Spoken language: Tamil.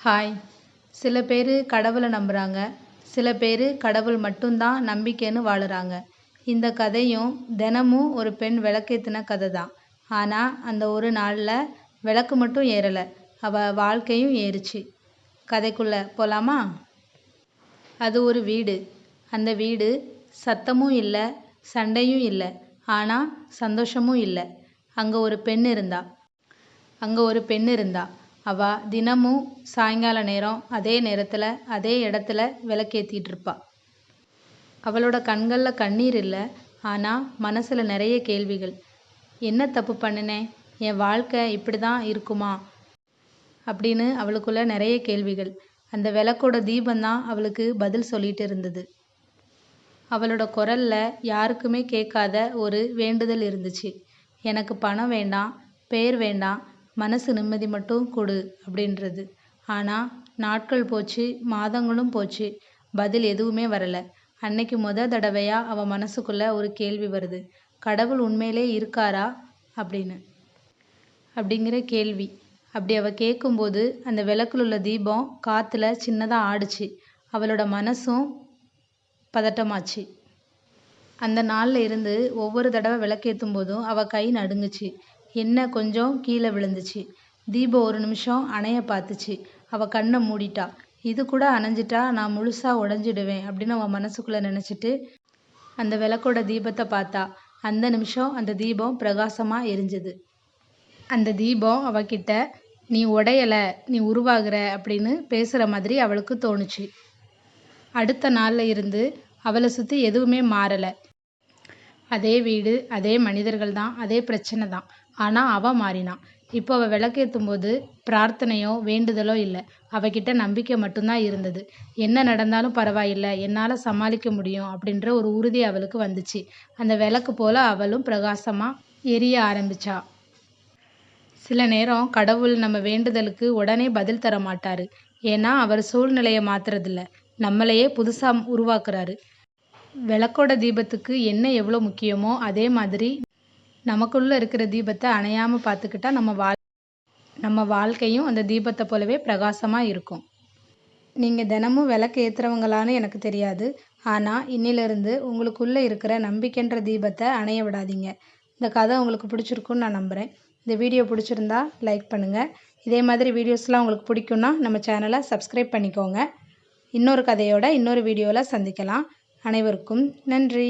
ஹாய். சில பேர் கடவுளை நம்புகிறாங்க, சில பேர் கடவுள் மட்டும்தான் நம்பிக்கைன்னு வாழுறாங்க. இந்த கதையும் தினமும் ஒரு பெண் விளக்கேற்றின கதை தான். ஆனால் அந்த ஒரு நாளில் விளக்கு மட்டும் ஏறலை, அவள் வாழ்க்கையும் ஏறுச்சு. கதைக்குள்ளே போகலாமா? அது ஒரு வீடு. அந்த வீடு சத்தமும் இல்லை, சண்டையும் இல்லை, ஆனால் சந்தோஷமும் இல்லை. அங்கே ஒரு பெண் இருந்தா. அவள் தினமும் சாயங்கால நேரம் அதே நேரத்தில் அதே இடத்துல விளக்கேற்றிட்டு இருப்பா. அவளோட கண்களில் கண்ணீர் இல்லை, ஆனால் மனசில் நிறைய கேள்விகள். என்ன தப்பு பண்ணினேன்? என் வாழ்க்கை இப்படி தான் இருக்குமா அப்படின்னு அவளுக்குள்ள நிறைய கேள்விகள். அந்த விளக்கோட தீபந்தான் அவளுக்கு பதில் சொல்லிட்டு இருந்தது. அவளோட குரலில் யாருக்குமே கேட்காத ஒரு வேண்டுதல் இருந்துச்சு. எனக்கு பணம் வேண்டாம், பேர் வேண்டாம், மனசு நிம்மதி மட்டும் கொடு அப்படின்றது. ஆனால் நாட்கள் போச்சு, மாதங்களும் போச்சு, பதில் எதுவுமே வரலை. அன்னைக்கு தடவையாக அவள் மனசுக்குள்ளே ஒரு கேள்வி வருது. கடவுள் உண்மையிலே இருக்காரா அப்படிங்கிற கேள்வி. அப்படி அவள் கேட்கும்போது அந்த விளக்குல உள்ள தீபம் காற்றுல சின்னதாக ஆடுச்சு. அவளோட மனசும் பதட்டமாச்சு. அந்த நாளில் இருந்து ஒவ்வொரு தடவை விளக்கேற்றும் போதும் அவள் கை நடுங்குச்சு. எண்ணெய் கொஞ்சம் கீழே விழுந்துச்சு. தீபம் ஒரு நிமிஷம் அணைய பார்த்துச்சு. அவள் கண்ணை மூடிட்டா. இது கூட அணைஞ்சிட்டா நான் முழுசாக உடஞ்சிடுவேன் அப்படின்னு அவள் மனசுக்குள்ளே நினச்சிட்டு அந்த விளக்கோட தீபத்தை பார்த்தா. அந்த நிமிஷம் அந்த தீபம் பிரகாசமாக எரிஞ்சுது. அந்த தீபம் அவகிட்ட நீ உடையலை, நீ உருவாகிற அப்படின்னு பேசுகிற மாதிரி அவளுக்கு தோணுச்சு. அடுத்த நாளில் இருந்து அவளை சுற்றி எதுவுமே மாறலை. அதே வீடு, அதே மனிதர்கள் தான், அதே பிரச்சனை தான். ஆனால் அவள் மாறினான். இப்போ அவள் விளக்கேற்றும் போது பிரார்த்தனையோ வேண்டுதலோ இல்லை, அவகிட்ட நம்பிக்கை மட்டும்தான் இருந்தது. என்ன நடந்தாலும் பரவாயில்லை, என்னால் சமாளிக்க முடியும் அப்படின்ற ஒரு உறுதி அவளுக்கு வந்துச்சு. அந்த விளக்கு போல் அவளும் பிரகாசமாக எரிய ஆரம்பிச்சா. சில நேரம் கடவுள் நம்ம வேண்டுதலுக்கு உடனே பதில் தர மாட்டார். ஏன்னா அவர் சூழ்நிலையை மாற்றுறதில்ல, நம்மளையே புதுசாக உருவாக்குறாரு. விளக்கோட தீபத்துக்கு எண்ணெய் எவ்வளோ முக்கியமோ அதே மாதிரி நமக்குள்ளே இருக்கிற தீபத்தை அணையாமல் பார்த்துக்கிட்டா நம்ம வாழ்க்கையும் அந்த தீபத்தை போலவே பிரகாசமாக இருக்கும். நீங்கள் தினமும் விளக்கு ஏற்றுறவங்களான்னு எனக்கு தெரியாது, ஆனால் இன்னிலிருந்து உங்களுக்குள்ளே இருக்கிற நம்பிக்கைன்ற தீபத்தை அணைய விடாதீங்க. இந்த கதை உங்களுக்கு பிடிச்சிருக்குன்னு நான் நம்புகிறேன். இந்த வீடியோ பிடிச்சிருந்தா லைக் பண்ணுங்கள். இதே மாதிரி வீடியோஸ்லாம் உங்களுக்கு பிடிக்குன்னா நம்ம சேனலை சப்ஸ்கிரைப் பண்ணிக்கோங்க. இன்னொரு கதையோட இன்னொரு வீடியோவில் சந்திக்கலாம். அனைவருக்கும் நன்றி.